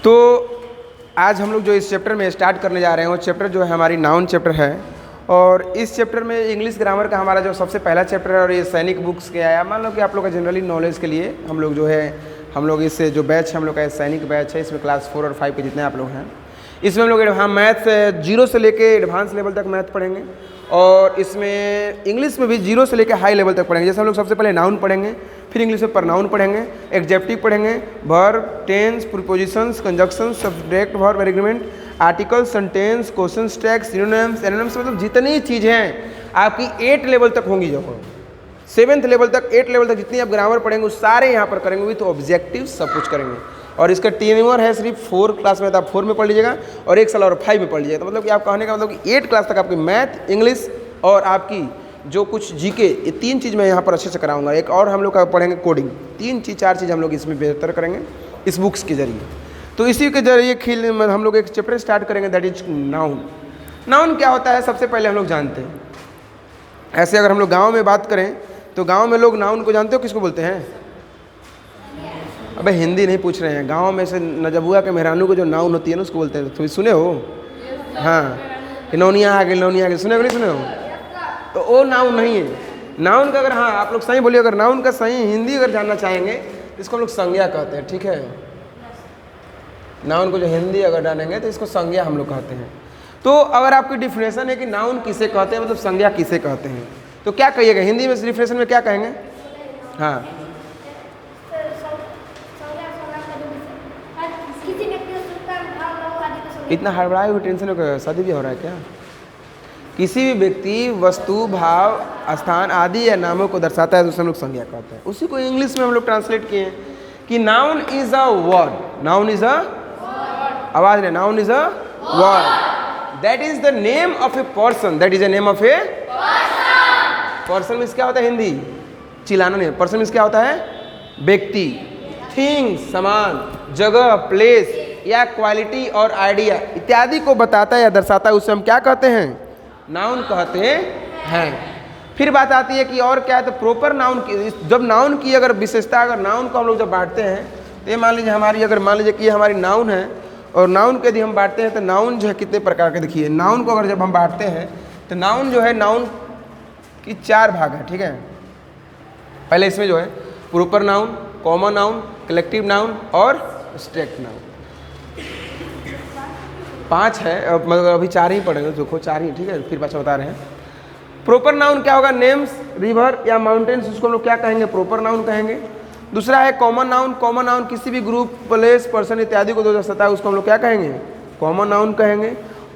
तो आज हम लोग जो इस चैप्टर में स्टार्ट करने जा रहे हैं वो चैप्टर जो है हमारी नाउन चैप्टर है। और इस चैप्टर में इंग्लिश ग्रामर का हमारा जो सबसे पहला चैप्टर है और ये सैनिक बुक्स के आया। मान लो कि आप लोग का जनरली नॉलेज के लिए हम लोग जो है हम लोग इससे जो बैच हम लोग का सैनिक बैच है, इसमें क्लास 4 और 5 के जितने आप लोग हैं, इसमें हम लोग मैथ्स 0 से लेके एडवांस लेवल तक मैथ पढ़ेंगे। और इसमें इंग्लिश में भी 0 से लेकर हाई लेवल तक पढ़ेंगे। जैसे हम लोग सबसे पहले नाउन पढ़ेंगे, फिर इंग्लिश में प्रनाउन पढ़ेंगे, एडजेक्टिव पढ़ेंगे, verb, tense, prepositions, conjunctions, subject, verb, agreement, article, sentence, question tags, synonyms, antonyms, मतलब जितनी चीज़ें हैं आपकी 8 लेवल तक होंगी। जो 7th लेवल तक 8 लेवल तक जितनी आप ग्रामर पढ़ेंगे वो सारे यहाँ पर करेंगे, विथ ऑब्जेक्टिव सब कुछ करेंगे। और इसका टेन्योर है सिर्फ 4 क्लास में, तो आप 4 में पढ़ लीजिएगा और 1 साल और 5 में पढ़ लीजिएगा। तो मतलब कि आप कहने का मतलब कि 8 क्लास तक आपकी मैथ, इंग्लिश और आपकी जो कुछ जीके, ये 3 चीज़ मैं यहाँ पर अच्छे से कराऊंगा। एक और हम लोग का पढ़ेंगे कोडिंग। 3 चीज़ 4 चीज़ हम लोग इसमें बेहतर करेंगे इस बुक्स के जरिए। तो इसी के जरिए हम लोग एक चैप्टर स्टार्ट करेंगे, दैट इज नाउन। नाउन क्या होता है सबसे पहले हम लोग जानते हैं। ऐसे अगर हम लोग गाँव में बात करें तो गाँव में लोग नाउन को जानते हो किसको बोलते हैं? अबे हिंदी नहीं पूछ रहे हैं। गांव में से नजबुआ के मेहरानू को जो नाउन होती है ना उसको बोलते हैं। तुम सुने हो? हाँ, कि नौनिया आ गई, नौनिया आ गई, सुने हो नहीं सुने हो? तो वो नाउन नहीं है। नाउन का अगर, हाँ आप लोग सही बोलिए, अगर नाउन का सही हिंदी अगर जानना चाहेंगे तो इसको हम लोग संज्ञा कहते हैं। ठीक है, नाउन को जो हिंदी अगर डालेंगे तो इसको संज्ञा हम लोग कहते हैं। तो अगर आपकी डिफिनेशन है कि नाउन किसे कहते हैं, मतलब संज्ञा किसे कहते हैं, तो क्या कहिएगा हिंदी में? डिफिनेशन में क्या कहेंगे? हाँ, इतना हड़बड़ाए हुए टेंशन हो, शादी भी हो रहा है क्या? किसी भी व्यक्ति, वस्तु, भाव, स्थान आदि या नामों को दर्शाता है तो उसे हम लोग संज्ञा कहते हैं। उसी को इंग्लिश में हम लोग ट्रांसलेट किए कि noun is a word. Noun is a, आवाज नहीं, noun is a word that is the name of a person. That is the name of a person. Means क्या होता है हिंदी? चिल्लाना नहीं। पर्सन मीन्स क्या होता है? व्यक्ति, थिंग्स, सामान, जगह, प्लेस या क्वालिटी और आइडिया इत्यादि को बताता है या दर्शाता है, उसे हम क्या कहते हैं? नाउन कहते हैं। फिर बात आती है कि और क्या है, तो प्रॉपर नाउन की, जब नाउन की अगर विशेषता, अगर नाउन को हम लोग जब बांटते हैं तो ये मान लीजिए हमारी, अगर मान लीजिए कि ये हमारी नाउन है और नाउन को यदि हम बांटते हैं तो नाउन जो है कितने प्रकार के, देखिए नाउन को अगर जब हम बांटते हैं तो नाउन जो है, नाउन की 4 भाग है। ठीक है, पहले इसमें जो है proper noun, common noun, collective noun और एब्स्ट्रैक्ट नाउन। 5 है, मतलब अभी 4 ही पढ़ेंगे, देखो 4 ही। ठीक है, फिर पाछा बता रहे हैं। प्रॉपर नाउन क्या होगा? नेम्स, रिवर या माउंटेन्स, उसको हम लोग क्या कहेंगे? प्रॉपर नाउन कहेंगे। दूसरा है कॉमन नाउन। कॉमन नाउन किसी भी ग्रुप, प्लेस, पर्सन इत्यादि को जो दर्शाता है उसको हम लोग क्या कहेंगे? कॉमन नाउन कहेंगे।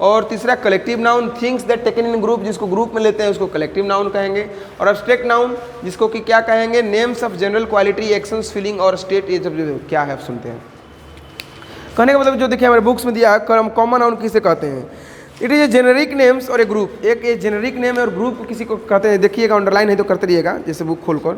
और तीसरा collective noun, things that taken in group, जिसको ग्रुप में लेते हैं उसको कलेक्टिव नाउन कहेंगे। और एब्स्ट्रैक्ट नाउन, जिसको कि क्या कहेंगे? Names of general quality, actions, feeling और स्टेट। ये सब क्या है सुनते हैं। कहने का मतलब जो देखिए हमारे बुक्स में दिया, कॉमन नाउन किसे कहते हैं? It is A generic names और ए ग्रुप। एक ये जेनरिक नेम है और ग्रुप किसी को कहते हैं। देखिएगा, अंडरलाइन है तो करते रहिएगा जैसे बुक खोलकर,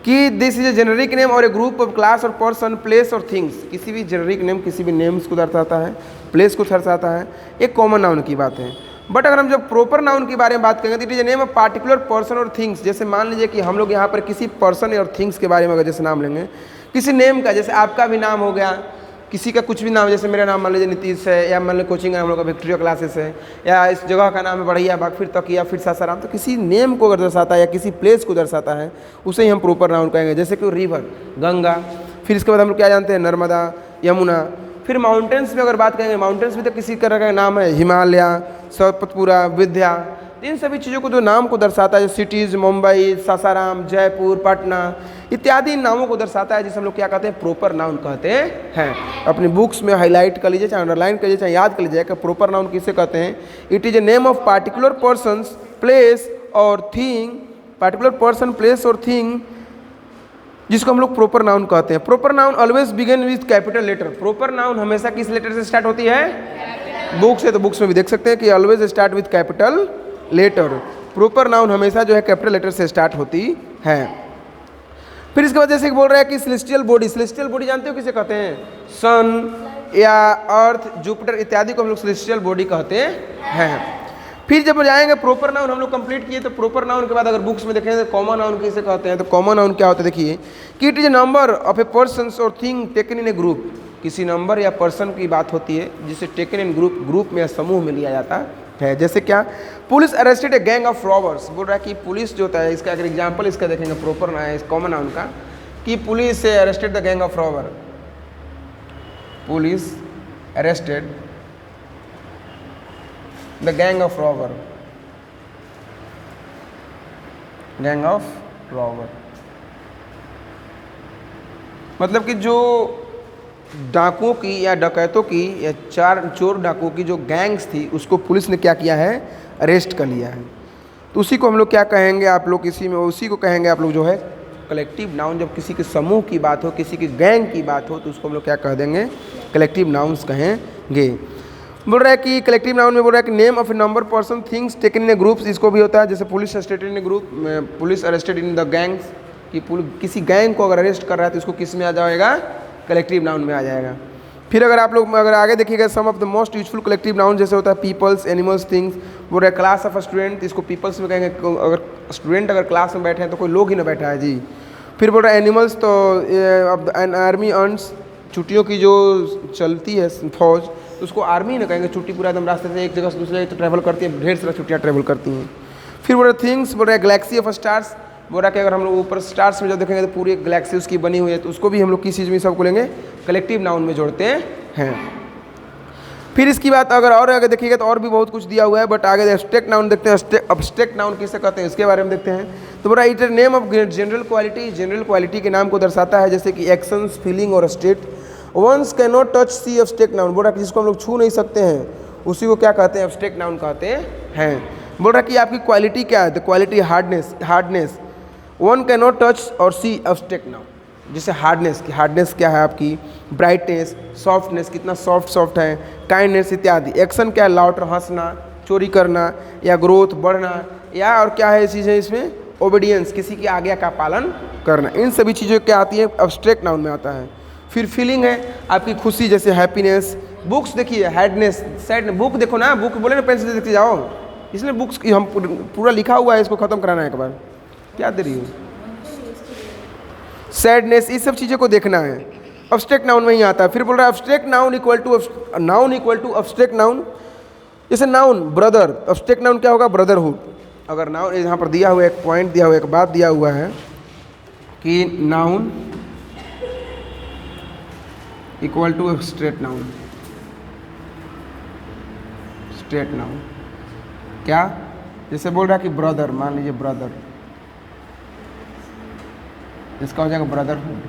कि this is a generic name और ए ग्रुप ऑफ क्लास और पर्सन, प्लेस और थिंग्स। किसी भी जेनरिक नेम किसी भी नेम्स को दर्शाता है, प्लेस को दर्शाता है। एक कॉमन नाउन की बात है। बट अगर हम जब प्रॉपर नाउन के बारे में बात करेंगे तो it is a name of particular person और थिंग्स। जैसे मान लीजिए कि हम लोग यहाँ पर किसी पर्सन और थिंग्स के बारे में अगर जैसे नाम लेंगे, किसी नेम का, जैसे आपका भी नाम हो गया, किसी का कुछ भी नाम, जैसे मेरा नाम मान लीजिए नीतीश है, या मान लीजिए कोचिंग है हम लोग का विक्टोरिया क्लासेस है, या इस जगह का नाम है बढ़िया बाग, फिर तकिया, फिर सासाराम। तो किसी नेम को अगर दर्शाता है या किसी प्लेस को दर्शाता है उसे ही हम प्रॉपर नाउन कहेंगे। जैसे कि रिवर, गंगा। फिर इसके बाद हम लोग क्या जानते हैं? नर्मदा, यमुना। फिर माउंटेन्स में अगर बात करेंगे, माउंटेन्स भी तो किसी तरह का नाम है, हिमालय, सतपुरा, विंध्या। इन सभी चीज़ों को जो नाम को दर्शाता है, सिटीज़, मुंबई, सासाराम, जयपुर, पटना इत्यादि नामों को दर्शाता है, जिसे हम लोग क्या कहते हैं? प्रॉपर नाउन कहते हैं। अपनी बुक्स में हाईलाइट कर लीजिए, चाहे अंडरलाइन कर लीजिए, चाहे याद कर लीजिए कि प्रॉपर नाउन किसे कहते हैं। It is a name of particular persons, place और थिंग। पार्टिकुलर पर्सन, प्लेस और थिंग जिसको हम लोग प्रॉपर नाउन कहते हैं। Proper noun always begin with capital letter. Proper noun हमेशा किस लेटर से स्टार्ट होती है? बुक्स है तो बुक्स में भी देख सकते हैं कि always start with capital letter. Proper noun हमेशा जो है कैपिटल लेटर से स्टार्ट होती है। फिर इसके बाद जैसे बोल रहा है कि सेलेस्टियल बॉडी। सेलेस्टियल बॉडी जानते हो किसे कहते हैं? सन या अर्थ, जुपिटर इत्यादि को हम लोग सेलेस्टियल बॉडी कहते हैं। फिर जब जाएंगे प्रॉपर नाउन हम लोग कंप्लीट किए, तो प्रॉपर नाउन के बाद अगर बुक्स में देखें तो कॉमन नाउन किसे कहते हैं? तो कॉमन नाउन क्या होता है? देखिए कि it is a number of a person और thing taken in a group. किसी नंबर या पर्सन की बात होती है जिसे टेकन इन ग्रुप में या समूह में लिया जाता है। जैसे क्या, police arrested a gang of robbers. बोल रहा है कि पुलिस जो होता है, इसका अगर एग्जाम्पल इसका देखेंगे प्रॉपर ना है, कॉमन नाउन का, कि पुलिस से arrested the gang of robber, police arrested the gang of robber, gang of robber मतलब कि जो डाकुओं की या डकैतों की या चोर डाकुओं की जो गैंग्स थी उसको पुलिस ने क्या किया है, अरेस्ट कर लिया है। तो उसी को हम लोग क्या कहेंगे, आप लोग इसी में उसी को कहेंगे आप लोग जो है कलेक्टिव नाउन। जब किसी के समूह की बात हो, किसी की गैंग की बात हो, तो उसको हम लोग क्या कह देंगे, कलेक्टिव नाउन्स कहेंगे। बोल रहा है कि कलेक्टिव नाउन में बोल रहा है कि name of A number person things taken in A groups, इसको भी होता है। जैसे police arrested in a group, police arrested in the gangs, कि किसी गैंग को अगर अरेस्ट कर रहा है तो इसको किस में आ जाएगा, कलेक्टिव नाउन में आ जाएगा। फिर अगर आप लोग अगर आगे देखिएगा, some of the most useful collective noun जैसे होता है पीपल्स, एनिमल्स, थिंग्स। बोल रहा है क्लास ऑफ स्टूडेंट, इसको पीपल्स में कहेंगे। अगर स्टूडेंट अगर क्लास में बैठे हैं तो कोई लोग ही ना बैठा है जी। फिर बोल रहा है एनिमल्स, तो एन आर्मी अर्न्स, छुट्टियों की जो चलती है फौज, तो उसको आर्मी ना कहेंगे। छुट्टी पूरा एकदम रास्ते से एक जगह से दूसरे जगह ट्रैवल करती है, ढेर सारा छुट्टियाँ ट्रैवल करती हैं। फिर बोल रहे थिंग्स, बोल रहा है गैलेक्सी ऑफ स्टार्स, बोल रहा है कि अगर हम लोग ऊपर स्टार्स में जब देखेंगे तो पूरी एक गैलेक्सी उसकी बनी हुई है, तो उसको भी हम लोग किस चीज़ में सब बोलेंगे, कलेक्टिव नाउन में जोड़ते हैं। फिर इसकी बात अगर और आगे देखिएगा तो और भी बहुत कुछ दिया हुआ है, बट आगे एब्स्ट्रैक्ट नाउन देखते हैं। एब्स्ट्रैक्ट नाउन किसे कहते हैं इसके बारे में देखते हैं। तो बोल रहा है it name of general quality, general quality के नाम को दर्शाता है, जैसे कि एक्शंस, फीलिंग और state. Once can not touch see abstract noun, बोल रहा है कि जिसको हम लोग छू नहीं सकते हैं उसी को क्या कहते हैं, एब्स्ट्रैक्ट नाउन कहते हैं। बोल रहा है कि आपकी क्वालिटी क्या है, the quality hardness. One can not touch और सी एब्स्ट्रैक्ट नाउन, जैसे हार्डनेस की, हार्डनेस क्या है आपकी, ब्राइटनेस, सॉफ्टनेस, कितना सॉफ्ट है, काइंडनेस इत्यादि। एक्शन क्या है, लाउटर, हंसना, चोरी करना, या ग्रोथ, बढ़ना, या और क्या है चीज़ें इसमें, ओबीडियंस, किसी की आज्ञा का पालन करना। इन सभी चीज़ों क्या आती है, एब्स्ट्रैक्ट नाउन में आता है। फिर फीलिंग है आपकी खुशी, जैसे हैप्पीनेस। बुक्स देखिए, हैडनेस, सैड, बुक देखो ना, बुक बोले ना पेन से देखते जाओ, इसलिए बुक्स की हम पूरा लिखा हुआ है, इसको ख़त्म कराना है एक बार, क्या दे रही हो, सैडनेस, इस सब चीज़ों को देखना है, एब्स्ट्रैक्ट नाउन में ही आता है। फिर बोल रहा है abstract noun equal to abstract noun. जैसे नाउन ब्रदर, एब्स्ट्रैक्ट नाउन क्या होगा, ब्रदरहुड। अगर नाउन यहाँ पर दिया हुआ एक पॉइंट दिया हुआ, एक बात दिया हुआ है कि noun equal to abstract noun, straight noun क्या, जैसे बोल रहा है कि ब्रदर, मान लीजिए ब्रदर, इसका हो जाएगा ब्रदरहुड।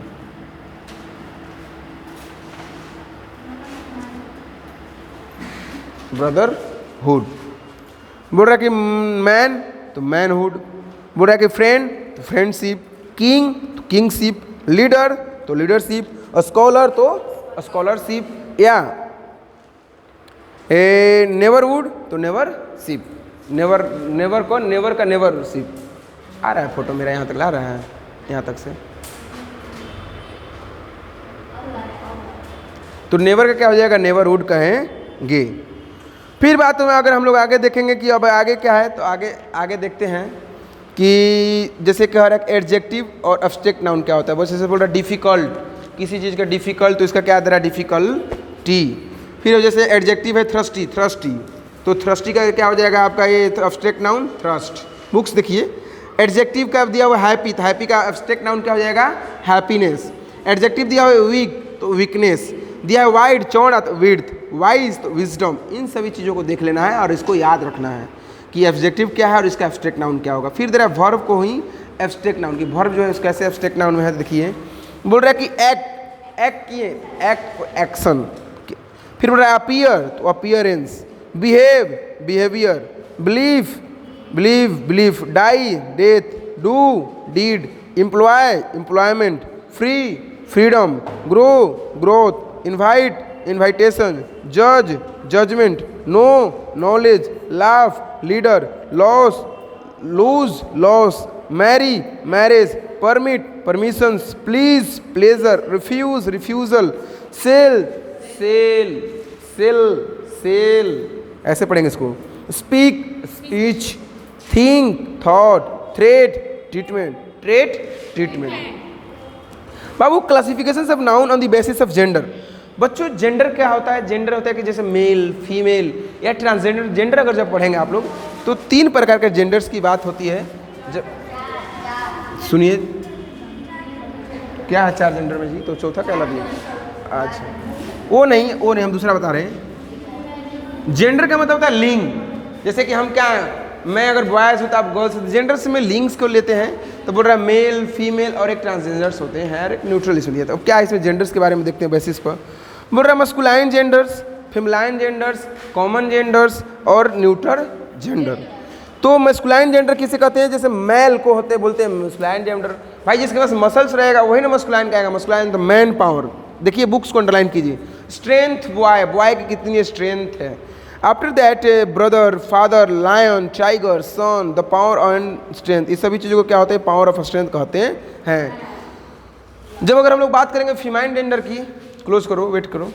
ब्रदरहुड। बोल रहा है कि मैन, तो मैनहुड। बोल रहा है कि फ्रेंड, तो फ्रेंडशिप। किंग, तो किंगशिप। लीडर, तो लीडरशिप। स्कॉलर, तो स्कॉलरशिप। या ए नेबरहुड, तो नेबरशिप। नेवर को नेवर का नेबरशिप। आ रहा है फोटो मेरा, यहाँ तक ला रहा है, यहाँ तक से। तो नेवर का क्या हो जाएगा, नेबरहुड कहेंगे। फिर बात में अगर हम लोग आगे देखेंगे कि अब आगे क्या है, तो आगे देखते हैं कि जैसे कह रहा है एडजेक्टिव और एब्स्ट्रैक्ट नाउन क्या होता है। जैसे बोल रहा है डिफ़िकल्ट, किसी चीज़ का डिफ़िकल्ट, तो इसका क्या दे रहा है, डिफ़िकल्टी। फिर जैसे एडजेक्टिव है थ्रस्टी, तो थ्रस्टी का क्या हो जाएगा आपका ये एब्स्ट्रैक्ट नाउन, थ्रस्ट। बुक्स देखिए, एडजेक्टिव का दिया हुआ हैप्पी, तो हैप्पी का एब्स्ट्रैक्ट नाउन क्या हो जाएगा, हैप्पीनेस। एडजेक्टिव दिया हुआ वीक, तो वीकनेस। दिया है वाइड, चौड़ा, तो विड्थ। वाइज, तो विजडम। इन सभी चीज़ों को देख लेना है और इसको याद रखना है कि एब्जेक्टिव क्या है और इसका एब्स्ट्रैक्ट नाउन क्या होगा। फिर दे रहा है वर्ब को ही एब्स्ट्रैक्ट नाउन की, वर्ब जो है कैसे एब्स्ट्रैक्ट नाउन में है, देखिए बोल रहा है कि एक्ट किए, एक्ट, एक्शन। फिर बोल रहा है अपीयर, तो appearance. Behave, behaviour. Belief. Die, death. Do, deed. Employ, employment. Free, freedom. Grow, growth. Invite, invitation. जज, judgement. Know, knowledge. Laugh, leader. Loss, lose, loss. Marry, marriage. Permit, permissions. Please, pleasure. Refuse, refusal. Sell, sale, ऐसे पढ़ेंगे इसको। Speak, speech. Think, thought. Threat, treatment. बाबू classification of noun on the basis of gender. बच्चों gender क्या होता है? Gender होता है कि जैसे मेल, फीमेल या ट्रांसजेंडर। जेंडर अगर जब पढ़ेंगे आप लोग तो 3 प्रकार के जेंडर्स की बात होती है। जब सुनिए क्या है 4 जेंडर में जी, तो चौथा क्या लग गया? अच्छा वो नहीं हम दूसरा बता रहे हैं। जेंडर का मतलब होता है लिंग। जैसे कि हम क्या हैं, मैं अगर बॉयज़ हूँ तो आप गर्ल्स। जेंडर्स में लिंग्स को लेते हैं तो बोल रहा है मेल, फीमेल और एक ट्रांसजेंडर्स होते हैं और एक न्यूट्रल इसमें दिया था। अब क्या इसमें जेंडर्स के बारे में देखते हैं बेसिस पर। बोल रहा है masculine genders, फेमिलाइन genders, common genders और न्यूट्रल जेंडर। तो मस्कुलाइन जेंडर किसे कहते हैं? जैसे मेल को होते बोलते हैं मस्कुलाइन जेंडर। भाई जिसके पास मसल्स रहेगा वही ना मस्कुलाइन कहेगा। मस्कुलाइन तो मैन पावर। देखिए बुक्स को अंडरलाइन कीजिए। स्ट्रेंथ बॉय, बॉय की कितनी स्ट्रेंथ है। After that brother, father, lion, tiger, son, the power and strength. इस सभी चीज़ों को क्या होते हैं? पावर ऑफ स्ट्रेंथ कहते हैं। जब अगर हम लोग बात करेंगे फीमेल जेंडर की, क्लोज करो, वेट करो।